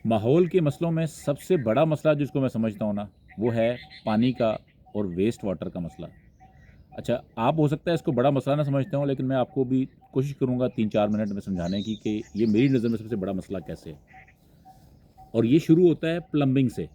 माहौल के मसलों में सबसे बड़ा मसला जिसको मैं समझता हूँ ना, वो है पानी का और वेस्ट वाटर का मसला। अच्छा, आप हो सकता है इसको बड़ा मसला ना समझते हो, लेकिन मैं आपको भी कोशिश करूँगा 3-4 मिनट में समझाने की कि ये मेरी नज़र में सबसे बड़ा मसला कैसे है। और ये शुरू होता है प्लम्बिंग से।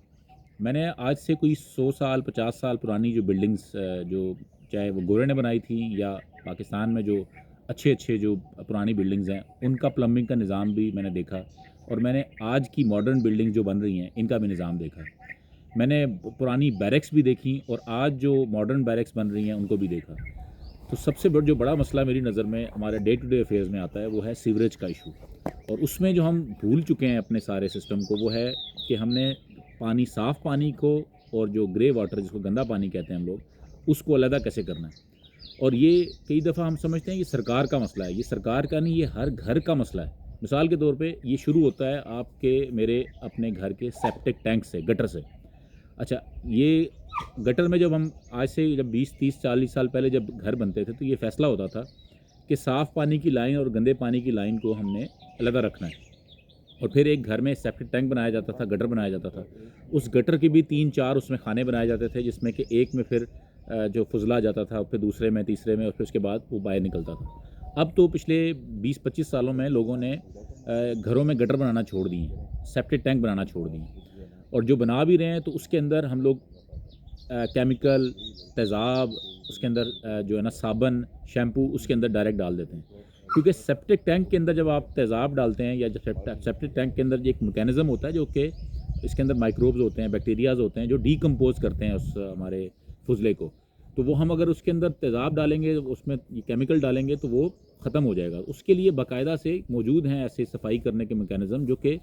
मैंने आज से कोई 100 साल, 50 साल पुरानी जो बिल्डिंग्स जो चाहे वो गोरे ने बनाई थी या पाकिस्तान में जो अच्छे-अच्छे जो पुरानी बिल्डिंग्स हैं, उनका प्लम्बिंग का निज़ाम भी मैंने देखा और मैंने आज की मॉडर्न बिल्डिंग जो बन रही हैं, इनका भी निज़ाम देखा। मैंने पुरानी बैरक्स भी देखी और आज जो मॉडर्न बैरक्स बन रही हैं, उनको भी देखा। तो सबसे जो बड़ा मसला मेरी नज़र में हमारे डे टू डे अफेयर्स में आता है, वो है सीवरेज का इशू। और उसमें जो हम भूल चुके हैं अपने सारे सिस्टम को, वो है कि हमने पानी, साफ़ पानी को और जो ग्रे वाटर जिसको गंदा पानी कहते हैं हम लोग, उसको अलहदा कैसे करना है। और ये कई दफ़ा हम समझते हैं कि सरकार का मसला है। ये सरकार का नहीं, ये हर घर का मसला है। मिसाल के तौर पे ये शुरू होता है आपके मेरे अपने घर के सेप्टिक टैंक से, गटर से। अच्छा, ये गटर में जब हम आज से जब 20, 30, 40 साल पहले जब घर बनते थे, तो ये फ़ैसला होता था कि साफ़ पानी की लाइन और गंदे पानी की लाइन को हमने अलग रखना है। और फिर एक घर में सेप्टिक टैंक बनाया जाता था, गटर बनाया जाता था। उस गटर के भी 3-4 उसमें खाने बनाए जाते थे, जिसमें कि एक में फिर जो फुजला जाता था, फिर दूसरे में, तीसरे में, और फिर उसके बाद वो बाहर निकलता था। अब तो पिछले 20-25 सालों में लोगों ने घरों में गटर बनाना छोड़ दिए हैं, सेप्टिक टैंक बनाना छोड़ दिए हैं। और जो बना भी रहे हैं तो उसके अंदर हम लोग केमिकल, तेज़ाब, उसके अंदर जो है ना साबुन, शैम्पू उसके अंदर डायरेक्ट डाल देते हैं। क्योंकि सेप्टिक टैंक के अंदर जब आप तेज़ाब डालते हैं या जब सेप्टिक टैंक के अंदर एक मैकेनिज़्म होता है जो कि इसके अंदर माइक्रोब्स होते हैं, बैक्टीरियाज़ होते हैं जो डीकम्पोज़ करते हैं उस हमारे फुजले को। तो वो हम अगर उसके अंदर तेज़ाब डालेंगे, उसमें ये केमिकल डालेंगे तो वो ख़त्म हो जाएगा। उसके लिए बाकायदा से मौजूद हैं ऐसे सफाई करने के मैकेनिज़्म जो कि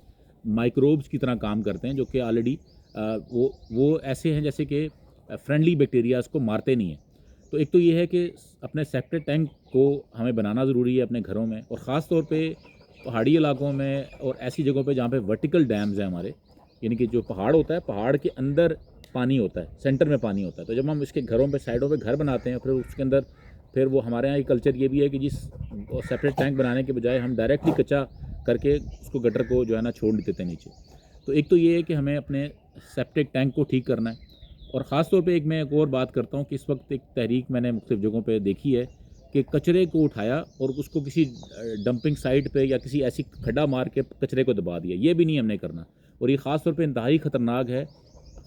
माइक्रोब्स की तरह काम करते हैं, जो कि ऑलरेडी वो ऐसे हैं जैसे कि फ्रेंडली बैक्टीरियाज़ को मारते नहीं हैं। तो एक तो ये है कि अपने सेप्टिक टैंक को हमें बनाना ज़रूरी है अपने घरों में, और ख़ास तौर पे पहाड़ी इलाकों में और ऐसी जगहों पे जहाँ पे वर्टिकल डैम्स हैं हमारे, यानी कि जो पहाड़ होता है, पहाड़ के अंदर पानी होता है, सेंटर में पानी होता है। तो जब हम इसके घरों पे साइडों पे घर बनाते हैं, फिर उसके अंदर फिर वो हमारे यहाँ कल्चर ये भी है कि जिस सेपरेट टैंक बनाने के बजाय हम डायरेक्टली कच्चा करके उसको गटर को जो है ना छोड़ देते थे नीचे। तो एक तो ये है कि हमें अपने सेप्टिक टैंक को ठीक करना है। और ख़ास तौर पे एक और बात करता हूँ कि इस वक्त एक तहरीक मैंने मुख्तलिफ़ जगहों पे देखी है कि कचरे को उठाया और उसको किसी डंपिंग साइट पे या किसी ऐसी खड्डा मार के कचरे को दबा दिया। ये भी नहीं हमने करना। और ये ख़ास तौर पे इंतहाई ख़तरनाक है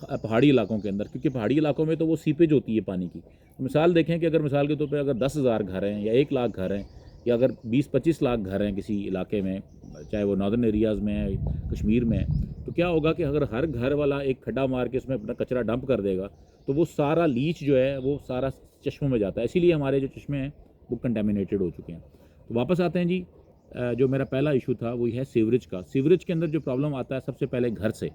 पहाड़ी इलाकों के अंदर, क्योंकि पहाड़ी इलाकों में तो वो सीपेज होती है पानी की। तो मिसाल देखें कि अगर मिसाल के तौर पे अगर 10,000 घर हैं या 1 लाख घर हैं या अगर 20-25 लाख घर हैं किसी इलाके में, चाहे वो नॉर्दर्न एरियाज़ में है, कश्मीर में है, तो क्या होगा कि अगर हर घर वाला एक खड्डा मार के उसमें अपना कचरा डंप कर देगा, तो वो सारा लीच जो है वो सारा चश्मों में जाता है। इसीलिए हमारे जो चश्मे हैं वो कंटेमिनेटेड हो चुके हैं। तो वापस आते हैं जी, जो मेरा पहला इशू था वो है सीवरेज का। सीवरेज के अंदर जो प्रॉब्लम आता है सबसे पहले घर से,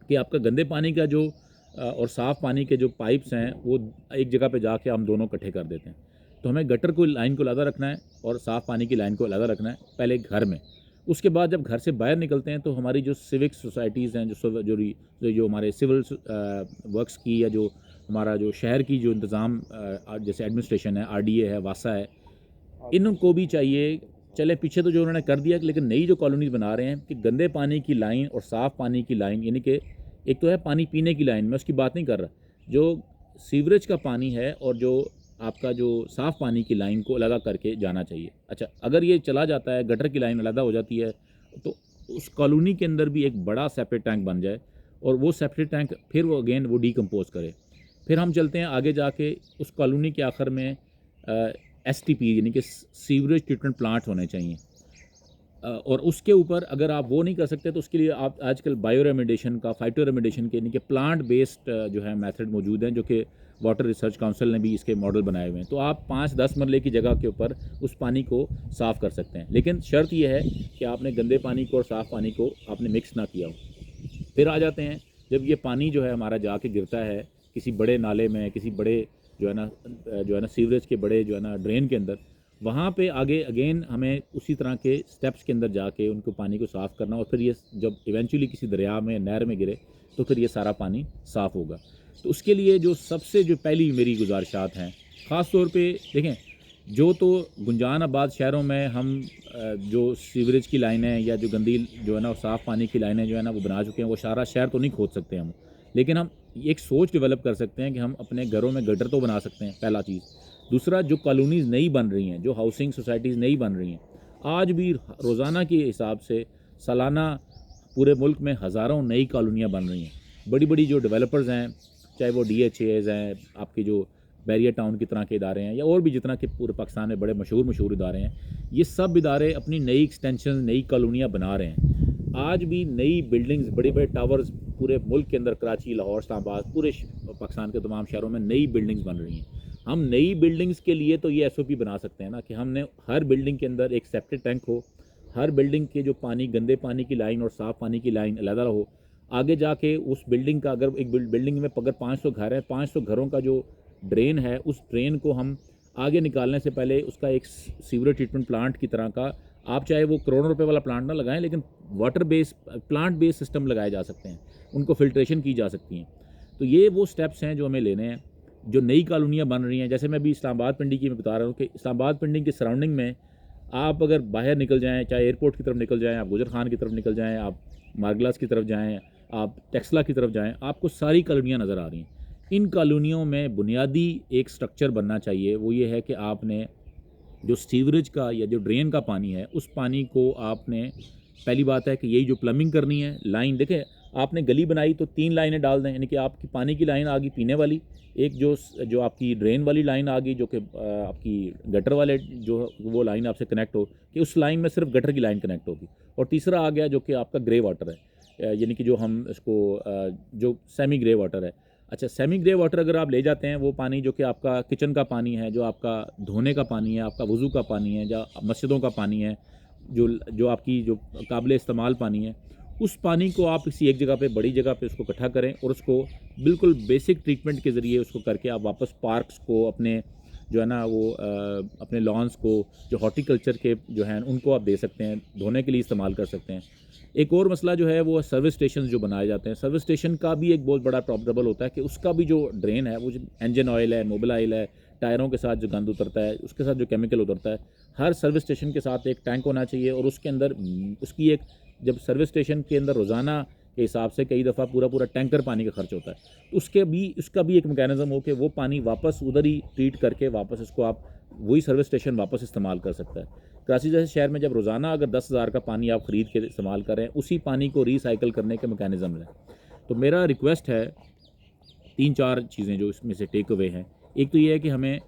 कि आपका गंदे पानी का जो और साफ़ पानी के जो पाइप्स हैं वो एक जगह पे जाके हम दोनों इकट्ठे कर देते हैं। तो हमें गटर को लाइन को अलग रखना है और साफ़ पानी की लाइन को अलग रखना है पहले घर में। उसके बाद जब घर से बाहर निकलते हैं तो हमारी जो सिविक सोसाइटीज़ हैं, जो हमारे सिविल वर्क्स की, या जो हमारा जो शहर की जो इंतज़ाम जैसे एडमिनिस्ट्रेशन है, आरडीए है, वासा है, इनको भी चाहिए। चले पीछे तो जो उन्होंने कर दिया, लेकिन नई जो कॉलोनीज बना रहे हैं कि गंदे पानी की लाइन और साफ़ पानी की लाइन, यानी कि एक तो है पानी पीने की लाइन, मैं उसकी बात नहीं कर रहा, जो सीवरेज का पानी है और जो आपका जो साफ़ पानी की लाइन को अलग करके जाना चाहिए। अच्छा, अगर ये चला जाता है, गटर की लाइन अलग हो जाती है, तो उस कॉलोनी के अंदर भी एक बड़ा सेपरेट टैंक बन जाए और वो सेपरेट टैंक फिर वो अगेन वो डीकम्पोज करे। फिर हम चलते हैं आगे जाके उस कॉलोनी के आखिर में एसटीपी यानी कि सीवरेज ट्रीटमेंट प्लांट होने चाहिए। और उसके ऊपर अगर आप वो नहीं कर सकते तो उसके लिए आप आजकल बायो रेमेडिएशन का, फाइटो रेमेडिएशन के यानी कि प्लांट बेस्ड जो है मेथड मौजूद हैं, जो कि वाटर रिसर्च काउंसिल ने भी इसके मॉडल बनाए हुए हैं। तो आप 5-10 मरले की जगह के ऊपर उस पानी को साफ़ कर सकते हैं, लेकिन शर्त यह है कि आपने गंदे पानी को और साफ़ पानी को आपने मिक्स ना किया हो। फिर आ जाते हैं जब ये पानी जो है हमारा जाके गिरता है किसी बड़े नाले में, किसी बड़े जो है ना सीवरेज के बड़े जो है ना ड्रेन के अंदर, वहाँ पे आगे अगेन हमें उसी तरह के स्टेप्स के अंदर जाके उनको पानी को साफ़ करना, और फिर ये जब इवेंचुअली किसी दरिया में, नहर में गिरे तो फिर ये सारा पानी साफ़ होगा। तो उसके लिए जो सबसे जो पहली मेरी गुजारिशात हैं, ख़ास तौर पे देखें, जो तो गुंजान आबाद शहरों में हम जो सीवरेज की लाइनें या जो गंदी जो है ना साफ़ पानी की लाइनें जो है ना वो बना चुके हैं, वो सारा शहर तो नहीं खोद सकते हम, लेकिन हम एक सोच डेवलप कर सकते हैं कि हम अपने घरों में गटर तो बना सकते हैं, पहला चीज़। दूसरा, जो कॉलोनीज़ नई बन रही हैं, जो हाउसिंग सोसाइटीज़ नई बन रही हैं, आज भी रोज़ाना के हिसाब से सालाना पूरे मुल्क में हज़ारों नई कॉलोनियाँ बन रही हैं। बड़ी बड़ी जो डेवलपर्स हैं, चाहे वो DHAs हैं, आपके जो बैरियर टाउन की तरह के इदारे हैं, या और भी जितना कि पूरे पाकिस्तान में बड़े मशहूर इदारे हैं, ये सब इदारे अपनी नई एक्सटेंशन, नई कॉलोनियाँ बना रहे हैं। आज भी नई बिल्डिंग्स, बड़े बड़े टावर्स पूरे मुल्क के अंदर, कराची, लाहौर, इस्लामाबाद, पूरे पाकिस्तान के तमाम शहरों में नई बिल्डिंग्स बन रही हैं। हम नई बिल्डिंग्स के लिए तो ये SOP बना सकते हैं ना कि हमने हर बिल्डिंग के अंदर एक सेप्टिक टैंक हो, हर बिल्डिंग के जो पानी, गंदे पानी की लाइन और साफ़ पानी की लाइन अलग हो। आगे जाके उस बिल्डिंग का, अगर एक बिल्डिंग में अगर 500 घर हैं, 500 घरों का जो ड्रेन है, उस ड्रेन को हम आगे निकालने से पहले उसका एक सीवरेज ट्रीटमेंट प्लांट की तरह का, आप चाहे वो करोड़ों रुपए वाला प्लांट ना लगाएं, लेकिन water base plant base system लगाए जा सकते हैं, उनको फिल्ट्रेशन की जा सकती हैं। तो ये वो स्टेप्स हैं जो हमें लेने हैं। जो नई कॉलोनियाँ बन रही हैं, जैसे मैं अभी इस्लामाबाद पिंडी की मैं बता रहा हूँ कि इस्लामाबाद पिंडी की सराउंडिंग में आप अगर बाहर निकल जाएँ, चाहे एयरपोर्ट की तरफ निकल जाएँ, आप गुजर खान की तरफ निकल जाएँ, आप मारगलास की तरफ जाएँ, आप टेक्सला की तरफ जाएँ, आपको सारी कॉलोनियाँ नज़र आ रही हैं। इन कॉलोनियों में बुनियादी एक स्ट्रक्चर बनना चाहिए, वो ये है कि आपने जो सीवरेज का या जो ड्रेन का पानी है, उस पानी को आपने, पहली बात है कि यही जो प्लम्बिंग करनी है, लाइन देखें, आपने गली बनाई तो 3 लाइनें डाल दें, यानी कि आपकी पानी की लाइन आ गई पीने वाली, एक जो जो आपकी ड्रेन वाली लाइन आ गई, जो कि आपकी गटर वाले जो वो लाइन आपसे कनेक्ट हो, कि उस लाइन में सिर्फ गटर की लाइन कनेक्ट होगी। और तीसरा आ गया जो कि आपका ग्रे वाटर है, यानी कि जो हम इसको जो सेमी ग्रे वाटर है। अच्छा, सेमी ग्रे वाटर अगर आप ले जाते हैं, वो पानी जो कि आपका किचन का पानी है, जो आपका धोने का पानी है, आपका वज़ू का पानी है, या मस्जिदों का पानी है, जो जो आपकी जो काबिल इस्तेमाल पानी है, उस पानी को आप किसी एक जगह पे, बड़ी जगह पे उसको इकट्ठा करें और उसको बिल्कुल बेसिक ट्रीटमेंट के ज़रिए उसको करके आप वापस पार्क्स को, अपने जो है ना वो अपने लॉन्स को, जो हॉर्टिकल्चर के जो हैं उनको आप दे सकते हैं, धोने के लिए इस्तेमाल कर सकते हैं। एक और मसला जो है वो सर्विस स्टेशन जो बनाए जाते हैं, सर्विस स्टेशन का भी एक बहुत बड़ा प्रॉब्लम होता है कि उसका भी जो ड्रेन है, वो जो इंजन ऑयल है, मोबिल ऑयल है, टायरों के साथ जो गंद उतरता है, उसके साथ जो केमिकल उतरता है, हर सर्विस स्टेशन के साथ एक टैंक होना चाहिए, और उसके अंदर उसकी एक, जब सर्विस स्टेशन के अंदर रोज़ाना के हिसाब से कई दफ़ा पूरा टैंकर पानी का खर्च होता है, तो उसका भी एक मैकेनिज़्म हो कि वो पानी वापस उधर ही ट्रीट करके वापस इसको आप वही सर्विस स्टेशन वापस इस्तेमाल कर सकता है। कराची जैसे शहर में जब रोज़ाना अगर 10,000 का पानी आप ख़रीद के इस्तेमाल कर रहे हैं, उसी पानी को रिसाइकिल करने के मैकेनिज़्म है। तो मेरा रिक्वेस्ट है, 3-4 चीज़ें जो इसमें से टेक अवे हैं। एक तो ये है कि हमें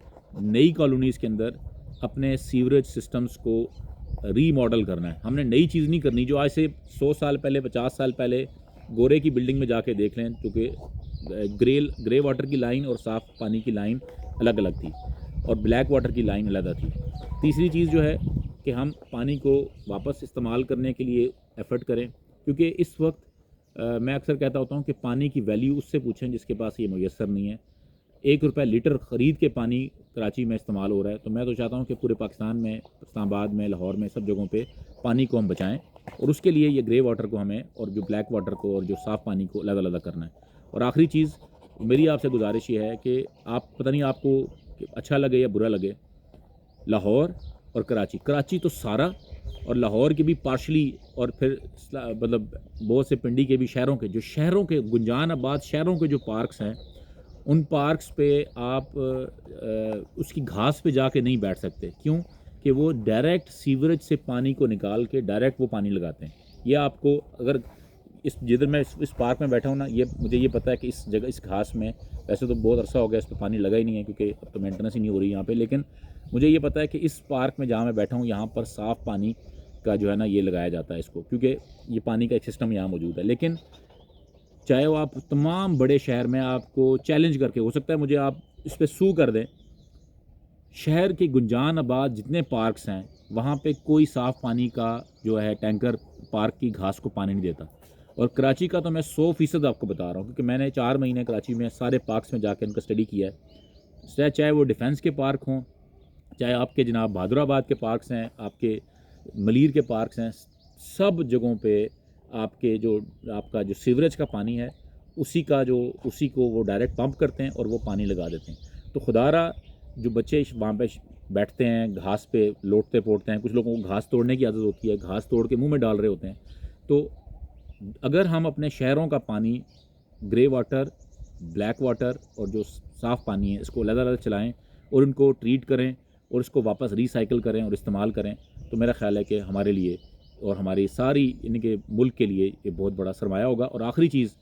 नई कॉलोनीज़ के अंदर अपने सीवरेज सिस्टम्स को रीमॉडल करना है। हमने नई चीज़ नहीं करनी जो आज से 100 साल पहले, 50 साल पहले गोरे की बिल्डिंग में जाके देख लें, क्योंकि ग्रे वाटर की लाइन और साफ़ पानी की लाइन अलग अलग थी, और ब्लैक वाटर की लाइन अलग थी। तीसरी चीज़ जो है कि हम पानी को वापस इस्तेमाल करने के लिए एफ़र्ट करें, क्योंकि इस वक्त मैं अक्सर कहता होता हूँ कि पानी की वैल्यू उससे पूछें जिसके पास ये मुयस्सर नहीं है। 1 रुपये लीटर ख़रीद के पानी कराची में इस्तेमाल हो रहा है, तो मैं तो चाहता हूँ कि पूरे पाकिस्तान में, इस्लामाबाद में, लाहौर में, सब जगहों पे पानी को हम बचाएं, और उसके लिए ये ग्रे वाटर को हमें, और जो ब्लैक वाटर को, और जो साफ़ पानी को अलग अलग करना है। और आखिरी चीज़ मेरी आपसे गुजारिश ये है कि आप, पता नहीं आपको अच्छा लगे या बुरा लगे, लाहौर और कराची तो सारा, और लाहौर के भी पार्शली, और फिर मतलब बहुत से पिंडी के भी शहरों के गुंजान आबाद शहरों के जो पार्क्स हैं, उन पार्क्स पे आप उसकी घास पे जाके नहीं बैठ सकते। क्यों? कि वो डायरेक्ट सीवरेज से पानी को निकाल के डायरेक्ट वो पानी लगाते हैं। ये आपको, अगर इस जिधर मैं इस पार्क में बैठा हूँ ना, ये मुझे ये पता है कि इस जगह, इस घास में, वैसे तो बहुत अरसा हो गया इस पर पानी लगा ही नहीं है, क्योंकि अब तो मेंटेनेंस ही नहीं हो रही यहाँ पे, लेकिन मुझे ये पता है कि इस पार्क में जहाँ मैं बैठा हूँ, यहाँ पर साफ़ पानी का जो है ना ये लगाया जाता है इसको, क्योंकि ये पानी का एक सिस्टम यहाँ मौजूद है। लेकिन चाहे वो आप तमाम बड़े शहर में, आपको चैलेंज करके, हो सकता है मुझे आप इस पर सू कर दें, शहर के गुंजान आबाद जितने पार्क्स हैं, वहाँ पे कोई साफ़ पानी का जो है टैंकर पार्क की घास को पानी नहीं देता। और कराची का तो मैं 100% आपको बता रहा हूँ, क्योंकि मैंने 4 महीने कराची में सारे पार्क्स में जाकर उनका स्टडी किया है। चाहे वो डिफेंस के पार्क हों, चाहे आपके जनाब बहादुराबाद के पार्क्स हैं, आपके मलीर के पार्क्स हैं, सब जगहों पे आपके जो आपका जो सीवरेज का पानी है, उसी को वो डायरेक्ट पंप करते हैं और वो पानी लगा देते हैं। तो खुदारा जो बच्चे वहाँ पे बैठते हैं घास पे, लोटते पोटते हैं, कुछ लोगों को घास तोड़ने की आदत होती है, घास तोड़ के मुंह में डाल रहे होते हैं। तो अगर हम अपने शहरों का पानी, ग्रे वाटर, ब्लैक वाटर और जो साफ़ पानी है, इसको अलग-अलग चलाएँ और उनको ट्रीट करें और इसको वापस रिसाइकिल करें और इस्तेमाल करें, तो मेरा ख़्याल है कि हमारे लिए और हमारी सारी इनके मुल्क के लिए ये बहुत बड़ा सरमाया होगा। और आखिरी चीज़,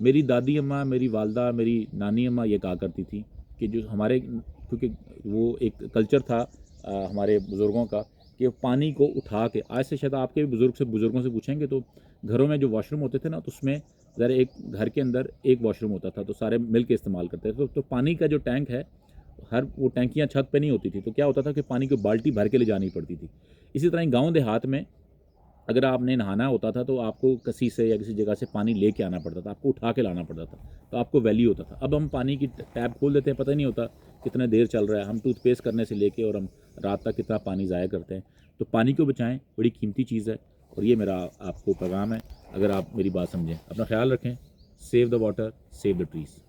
मेरी दादी अम्मा, मेरी वालदा, मेरी नानी अम्मा ये कहा करती थी कि जो हमारे, क्योंकि वो एक कल्चर था हमारे बुज़ुर्गों का, कि पानी को उठा के, आज से शायद आपके भी बुज़ुर्गों से पूछेंगे तो घरों में जो वॉशरूम होते थे ना, तो उसमें ज़रा एक घर के अंदर एक वॉशरूम होता था, तो सारे मिल के इस्तेमाल करते थे। तो पानी का जो टैंक है, हर वो टैंकियाँ छत पे नहीं होती थी, तो क्या होता था कि पानी की बाल्टी भर के ले जानी पड़ती थी। इसी तरह ही गाँव देहात में अगर आपने नहाना होता था तो आपको कसी से या किसी जगह से पानी लेके आना पड़ता था, आपको उठा के लाना पड़ता था, तो आपको वैल्यू होता था। अब हम पानी की टैप खोल देते हैं, पता ही नहीं होता कितने देर चल रहा है, हम टूथपेस्ट करने से लेके और हम रात तक कितना पानी ज़ाया करते हैं। तो पानी को बचाएं, बड़ी कीमती चीज़ है, और ये मेरा आपको पैगाम है। अगर आप मेरी बात समझें, अपना ख्याल रखें, save the water, save the trees.